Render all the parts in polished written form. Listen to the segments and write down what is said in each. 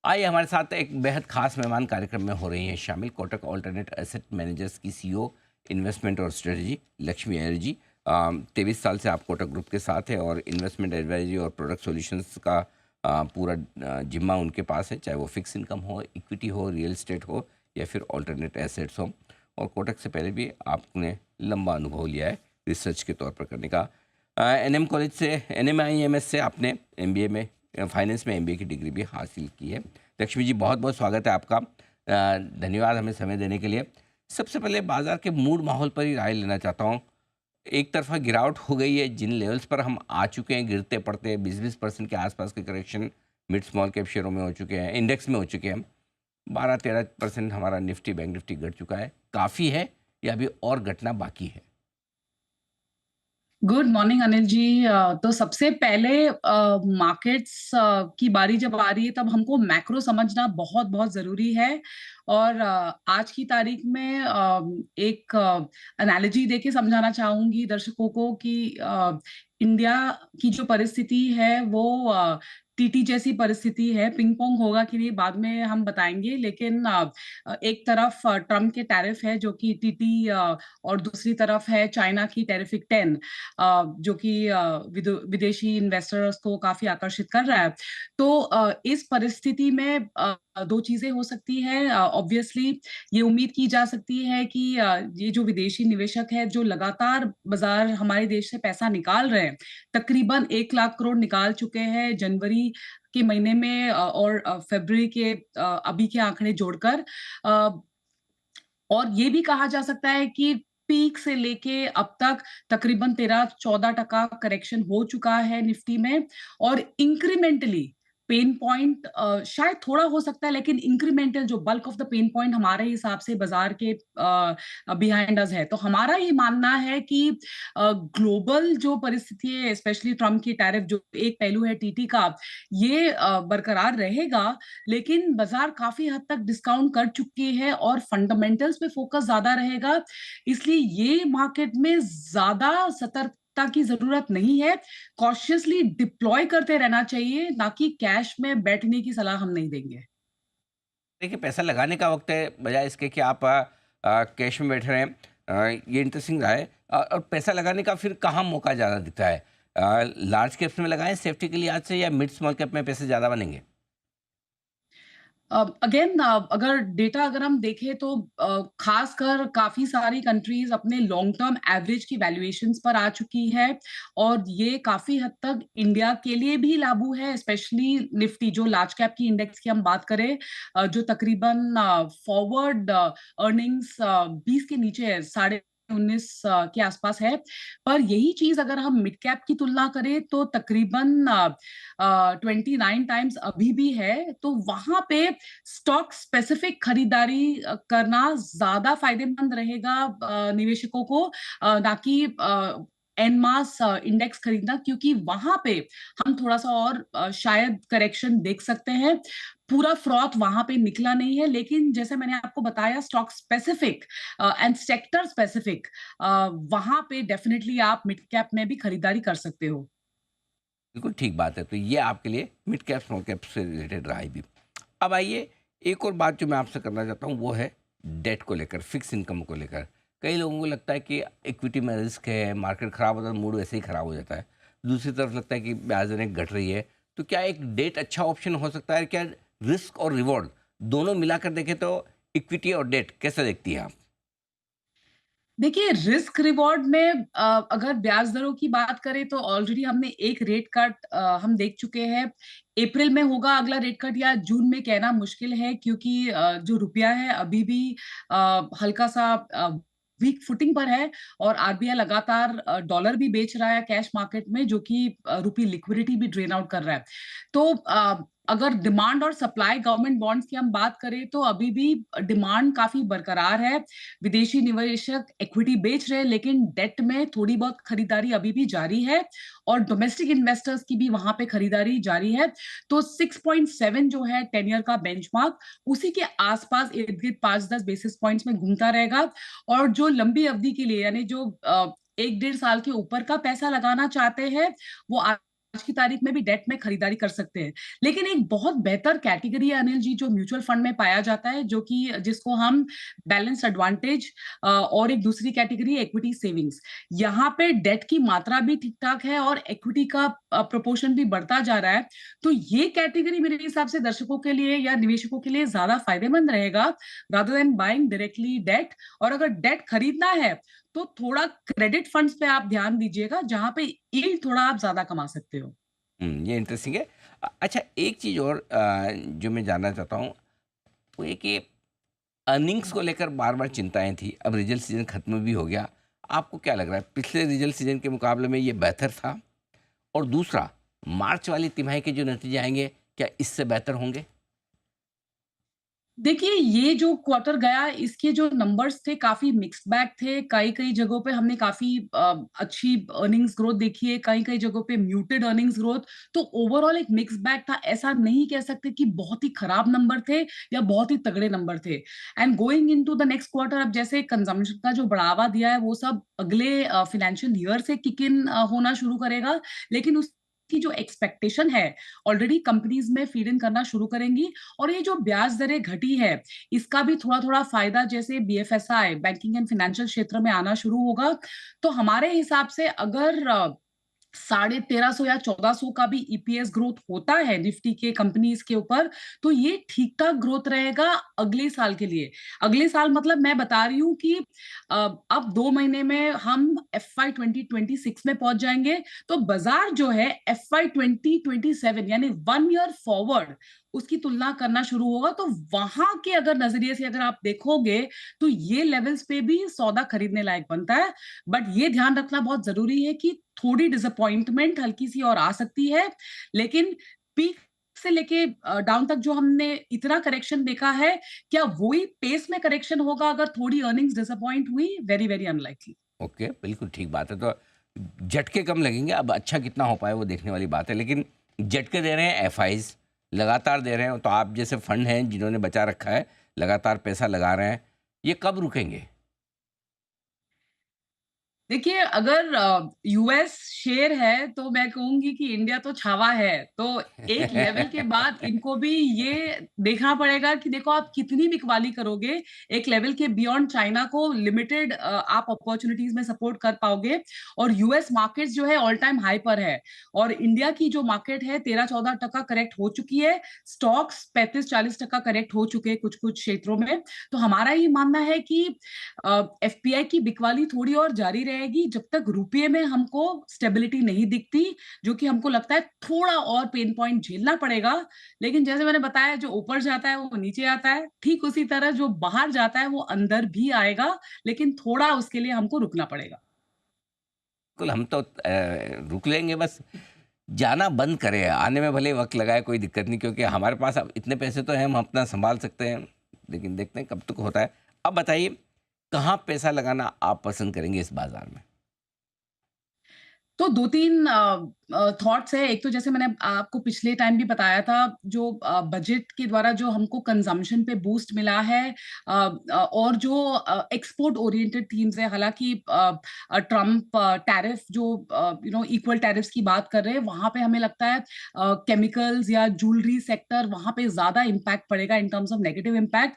आइए हमारे साथ एक बेहद खास मेहमान कार्यक्रम में हो रही हैं शामिल कोटक ऑल्टरनेट एसेट मैनेजर्स की सीईओ इन्वेस्टमेंट और स्ट्रेटजी लक्ष्मी अय्यर जी। 23 साल से आप कोटक ग्रुप के साथ हैं और इन्वेस्टमेंट एडवाइजरी और प्रोडक्ट सॉल्यूशंस का पूरा जिम्मा उनके पास है, चाहे वो फिक्स इनकम हो, इक्विटी हो, रियल एस्टेट हो या फिर ऑल्टरनेट एसेट्स हो। और कोटक से पहले भी आपने लंबा अनुभव लिया है रिसर्च के तौर पर करने का। एनएम कॉलेज से NMIMS से आपने MBA में फाइनेंस में MBA की डिग्री भी हासिल की है। लक्ष्मी जी, बहुत बहुत स्वागत है आपका। धन्यवाद हमें समय देने के लिए। सबसे पहले बाजार के मूड माहौल पर ही राय लेना चाहता हूँ। एक तरफा गिरावट हो गई है, जिन लेवल्स पर हम आ चुके हैं गिरते पड़ते 20-20% के आसपास के करेक्शन मिड स्मॉल कैप शेयरों में हो चुके हैं, इंडेक्स में हो चुके हैं। 12-13% हमारा निफ्टी बैंक निफ्टी घट चुका है। काफ़ी है या अभी और घटना बाकी है? Good morning Anil ji. तो सबसे पहले मार्केट्स की बारी जब आ रही है तब हमको मैक्रो समझना बहुत बहुत जरूरी है। और आज की तारीख में एक एनालॉजी देके समझाना चाहूंगी दर्शकों को कि इंडिया की जो परिस्थिति है वो टीटी जैसी परिस्थिति है। पिंग पोंग होगा कि नहीं बाद में हम बताएंगे, लेकिन एक तरफ ट्रम्प के टैरिफ है जो कि टीटी, और दूसरी तरफ है चाइना की टेरिफिक 10, जो कि विदेशी इन्वेस्टर्स को काफी आकर्षित कर रहा है। तो इस परिस्थिति में दो चीजें हो सकती है। ऑब्वियसली ये उम्मीद की जा सकती है कि ये जो विदेशी निवेशक है जो लगातार बाजार हमारे देश से पैसा निकाल रहे हैं, तकरीबन 1 लाख करोड़ निकाल चुके हैं जनवरी के महीने में, और फरवरी के अभी के आंकड़े जोड़कर। अ, और ये भी कहा जा सकता है कि पीक से लेके अब तक तकरीबन 13-14% करेक्शन हो चुका है निफ्टी में। और इंक्रीमेंटली पेन पॉइंट शायद थोड़ा हो सकता है, लेकिन इंक्रीमेंटल जो bulk of the pain point हमारे हिसाब से बाजार के बिहाइंड अस है। तो हमारा ये मानना है कि ग्लोबल जो परिस्थिति है, स्पेशली ट्रम्प की टैरिफ जो एक पहलू है टीटी का, ये बरकरार रहेगा। लेकिन बाजार काफी हद तक डिस्काउंट कर चुकी है और फंडामेंटल्स पे फोकस ज्यादा रहेगा। इसलिए ये मार्केट में ज्यादा सतर्कता की जरूरत नहीं है। कॉशियसली डिप्लॉय करते रहना चाहिए, ना कि कैश में बैठने की सलाह हम नहीं देंगे। देखिए, पैसा लगाने का वक्त है बजाय इसके कि आप कैश में बैठ रहे हैं। ये इंटरेस्टिंग रहा है। और पैसा लगाने का फिर कहाँ मौका ज़्यादा दिखता है? लार्ज कैप्स में लगाएं सेफ्टी के लिए आज से, या मिड स्मॉल कैप में पैसे ज़्यादा बनेंगे? अगेन अगर डेटा अगर हम देखें तो खासकर काफी सारी कंट्रीज अपने लॉन्ग टर्म एवरेज की वैल्यूएशंस पर आ चुकी है। और ये काफी हद तक इंडिया के लिए भी लागू है, स्पेशली निफ्टी जो लार्ज कैप की इंडेक्स की हम बात करें, जो तकरीबन फॉरवर्ड अर्निंग्स 20 के नीचे है, 19.5 के आसपास है। पर यही चीज अगर हम मिड कैप की तुलना करें तो तकरीबन 29 टाइम्स अभी भी है। तो वहां पे स्टॉक स्पेसिफिक खरीदारी करना ज्यादा फायदेमंद रहेगा निवेशकों को, ना कि एन मास इंडेक्स खरीदना, क्योंकि वहां पे हम थोड़ा सा और शायद करेक्शन देख सकते हैं। पूरा फ्रॉथ वहां पे निकला नहीं है, लेकिन जैसे मैंने आपको बताया stock specific and sector specific, वहां पे डेफिनेटली आप मिड कैप में भी खरीदारी कर सकते हो। बिल्कुल ठीक बात है। तो ये आपके लिए मिड कैप स्मॉल कैप से रिलेटेड रहा है भी। अब आइए, एक और बात जो मैं आपसे करना चाहता हूँ वो है डेट को लेकर, फिक्स इनकम को लेकर। कई लोगों को लगता है कि इक्विटी में रिस्क है, मार्केट ख़राब होता है, मूड वैसे ही ख़राब हो जाता है। दूसरी तरफ लगता है कि ब्याज दरें घट रही है। तो क्या एक डेट अच्छा ऑप्शन हो सकता है? क्या रिस्क और रिवॉर्ड दोनों मिलाकर देखें तो इक्विटी और डेट कैसे देखती हैं आप? देखिए, रिस्क रिवॉर्ड में अगर ब्याज दरों की बात करें तो ऑलरेडी हमने एक रेट कट हम देख चुके हैं। अप्रैल में होगा अगला रेट कट या जून में, कहना मुश्किल है, क्योंकि जो रुपया है अभी भी हल्का सा वीक फुटिंग पर है। और आरबीआई लगातार डॉलर भी बेच रहा है कैश मार्केट में, जो कि रुपी लिक्विडिटी भी ड्रेन आउट कर रहा है। तो अगर डिमांड और सप्लाई गवर्नमेंट बॉन्ड्स की हम बात करें तो अभी भी डिमांड काफी बरकरार है। विदेशी निवेशक इक्विटी बेच रहे हैं, लेकिन डेट में थोड़ी बहुत खरीदारी अभी भी जारी है। और डोमेस्टिक इन्वेस्टर्स की भी वहां पे खरीदारी जारी है। तो 6.7 जो है 10 ईयर का बेंचमार्क, उसी के आसपास इर्द गिर्द 5-10 बेसिस पॉइंट्स में घूमता रहेगा। और जो लंबी अवधि के लिए, यानी जो 1-1.5 साल के ऊपर का पैसा लगाना चाहते हैं, वो की तारीख में भी डेट में खरीदारी कर सकते हैं। लेकिन एक बहुत बेहतर कैटेगरी है अनिल जी, जो म्यूचुअल फंड में पाया जाता है, जो कि जिसको हम बैलेंस एडवांटेज, और एक दूसरी कैटेगरी इक्विटी सेविंग्स। यहाँ पे डेट की मात्रा भी ठीक ठाक है और इक्विटी का प्रोपोर्शन भी बढ़ता जा रहा है। तो ये कैटेगरी मेरे हिसाब से दर्शकों के लिए या निवेशकों के लिए ज्यादा फायदेमंद रहेगा, rather than buying directly date. और अगर डेट खरीदना है तो थोड़ा क्रेडिट फंड्स पे आप ध्यान दीजिएगा, जहां पे यील्ड थोड़ा आप ज्यादा कमा सकते हो। ये इंटरेस्टिंग है। अच्छा, एक चीज़ और जो मैं जानना चाहता हूँ, वो ये कि अर्निंग्स को लेकर बार-बार चिंताएँ थी, अब रिजल्ट सीज़न खत्म भी हो गया। आपको क्या लग रहा है, पिछले रिजल्ट सीज़न के मुकाबले में ये बेहतर था? और दूसरा, मार्च वाली तिमाही के जो नतीजे आएँगे, क्या इससे बेहतर होंगे? देखिए, ये जो क्वार्टर गया, इसके जो नंबर्स थे काफ़ी मिक्स्ड बैग थे। कई-कई जगहों पे हमने काफ़ी अच्छी अर्निंग्स ग्रोथ देखी है, कई-कई जगहों पे म्यूटेड अर्निंग्स ग्रोथ। तो ओवरऑल एक मिक्स्ड बैग था। ऐसा नहीं कह सकते कि बहुत ही खराब नंबर थे या बहुत ही तगड़े नंबर थे। And going into the next quarter, अब जैसे कंजम्पशन का जो बढ़ावा दिया है, वो सब अगले फाइनेंशियल ईयर से किक इन होना शुरू करेगा। लेकिन उसकी जो एक्सपेक्टेशन है, ऑलरेडी कंपनीज में फीड इन करना शुरू करेंगी। और ये जो ब्याज दरें घटी है, इसका भी थोड़ा-थोड़ा फायदा जैसे बीएफएसआई, बैंकिंग एंड फाइनेंशियल क्षेत्र में आना शुरू होगा। तो हमारे हिसाब से अगर 1350 या 1400 का भी ईपीएस ग्रोथ होता है निफ्टी के कंपनीज के ऊपर, तो ये ठीक-ठाक ग्रोथ रहेगा अगले साल के लिए। अगले साल मतलब मैं बता रही हूँ कि अब 2 महीने में हम एफवाई 2026 में पहुंच जाएंगे। तो बाजार जो है एफवाई 2027 यानी 1 ईयर फॉरवर्ड उसकी तुलना करना शुरू होगा। तो वहां के अगर नजरिए से अगर आप देखोगे, तो ये लेवल्स पे भी सौदा खरीदने लायक बनता है। बट ये ध्यान रखना बहुत जरूरी है कि थोड़ी डिसअपॉइंटमेंट हल्की सी और आ सकती है। लेकिन पीक से लेके डाउन तक जो हमने इतना करेक्शन देखा है, क्या वही पेस में करेक्शन होगा अगर थोड़ी अर्निंग्स डिसअपॉइंट हुई? Very very unlikely. ओके, बिल्कुल ठीक बात है। तो झटके कम लगेंगे, अब अच्छा कितना हो पाए वो देखने वाली बात है। लेकिन झटके दे रहे हैं एफआईज, लगातार दे रहे हैं, तो आप जैसे फंड हैं जिन्होंने बचा रखा है, लगातार पैसा लगा रहे हैं, ये कब रुकेंगे? देखिए, अगर यूएस शेर है तो मैं कहूँगी कि इंडिया तो छावा है। तो एक लेवल के बाद इनको भी ये देखना पड़ेगा कि देखो आप कितनी बिकवाली करोगे। एक लेवल के बियॉन्ड चाइना को लिमिटेड आप अपॉर्च्युनिटीज़ में सपोर्ट कर पाओगे। और यूएस मार्केट्स जो है ऑल टाइम हाई पर है। और इंडिया की जो मार्केट है 13-14% करेक्ट हो चुकी है। स्टॉक्स 35-40% करेक्ट हो चुके हैं कुछ-कुछ क्षेत्रों में। तो हमारा ये मानना है कि एफपीआई की बिकवाली थोड़ी और जारी रहेगी जब तक रुपये में हमको स्टेबिलिटी नहीं दिखती, जो कि हमको लगता है थोड़ा और पेन पॉइंट झेलना पड़ेगा। लेकिन जैसे मैंने बताया, जो ऊपर जाता है वो नीचे आता है, ठीक उसी तरह जो बाहर जाता है वो अंदर भी आएगा, लेकिन थोड़ा उसके लिए हमको रुकना पड़ेगा। बिल्कुल, हम तो रुक लेंगे बस, जाना बंद करें, आने में भले वक़्त लगाए कोई दिक्कत नहीं, क्योंकि हमारे पास अब इतने पैसे तो हैं, हम अपना सँभाल सकते हैं, लेकिन देखते हैं कब तक होता है। अब बताइए, कहाँ पैसा लगाना आप पसंद करेंगे इस बाज़ार में? तो 2-3 थॉट्स है। एक तो जैसे मैंने आपको पिछले टाइम भी बताया था, जो बजट के द्वारा जो हमको कंजम्पशन पे बूस्ट मिला है, और जो एक्सपोर्ट ओरिएंटेड थीम्स है। हालांकि ट्रम्प टैरिफ जो इक्वल टैरिफ्स की बात कर रहे हैं, वहां पे हमें लगता है केमिकल्स या ज्वेलरी सेक्टर वहां पे ज्यादा इम्पैक्ट पड़ेगा in terms of negative impact,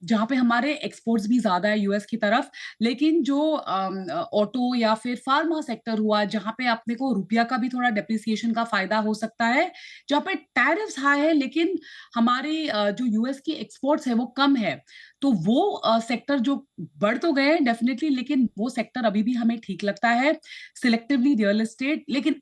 जहां पे हमारे एक्सपोर्ट्स भी ज्यादा है यूएस की तरफ। लेकिन जो ऑटो या फिर फार्मा सेक्टर हुआ, जहां पे अपने को रुपया का भी थोड़ा डेप्रिसिएशन का फायदा हो सकता है, जहां पे टैरिफ्स हाई है लेकिन हमारे जो यूएस की एक्सपोर्ट्स है वो कम है। तो वो सेक्टर जो बढ़ तो गए हैं डेफिनेटली, लेकिन वो सेक्टर अभी भी हमें ठीक लगता है। सिलेक्टिवली रियल एस्टेट, लेकिन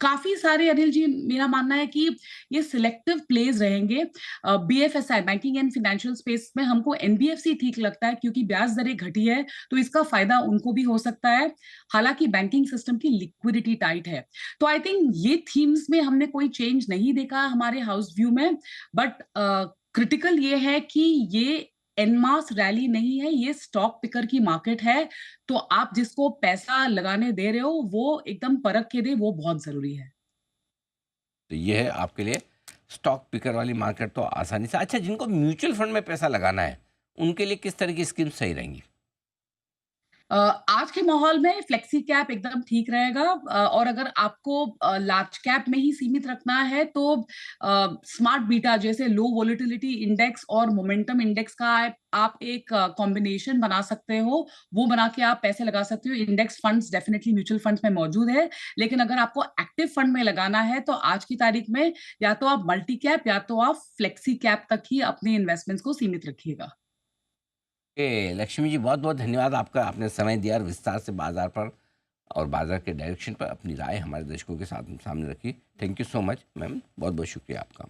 काफी सारे अनिल जी, मेरा मानना है कि ये सिलेक्टिव प्लेज रहेंगे। BFSI, banking and financial space में हमको एनबीएफसी ठीक लगता है, क्योंकि ब्याज दरें घटी है तो इसका फायदा उनको भी हो सकता है। हालांकि बैंकिंग सिस्टम की लिक्विडिटी टाइट है। तो आई थिंक ये थीम्स में हमने कोई चेंज नहीं देखा हमारे हाउस व्यू में। बट क्रिटिकल ये है कि ये एनमास रैली नहीं है, ये स्टॉक पिकर की मार्केट है। तो आप जिसको पैसा लगाने दे रहे हो वो एकदम परख के दे, वो बहुत जरूरी है। तो ये है आपके लिए स्टॉक पिकर वाली मार्केट, तो आसानी से। अच्छा, जिनको म्यूचुअल फंड में पैसा लगाना है, उनके लिए किस तरह की स्कीम सही रहेंगी? आज के माहौल में फ्लेक्सी कैप एकदम ठीक रहेगा, और अगर आपको लार्ज कैप में ही सीमित रखना है तो स्मार्ट बीटा जैसे लो वोलेटिलिटी इंडेक्स और मोमेंटम इंडेक्स का आप एक कॉम्बिनेशन बना सकते हो। वो बना के आप पैसे लगा सकते हो। Index funds definitely mutual funds में मौजूद है, लेकिन अगर आपको एक्टिव फंड में लगाना है तो आज की तारीख में या तो आप मल्टी कैप या तो आप फ्लेक्सी कैप तक ही अपने इन्वेस्टमेंट्स को सीमित रखिएगा। लक्ष्मी जी, बहुत बहुत धन्यवाद आपका, आपने समय दिया और विस्तार से बाजार पर और बाजार के डायरेक्शन पर अपनी राय हमारे दर्शकों के साथ सामने रखी। Thank you so much ma'am, बहुत बहुत शुक्रिया आपका।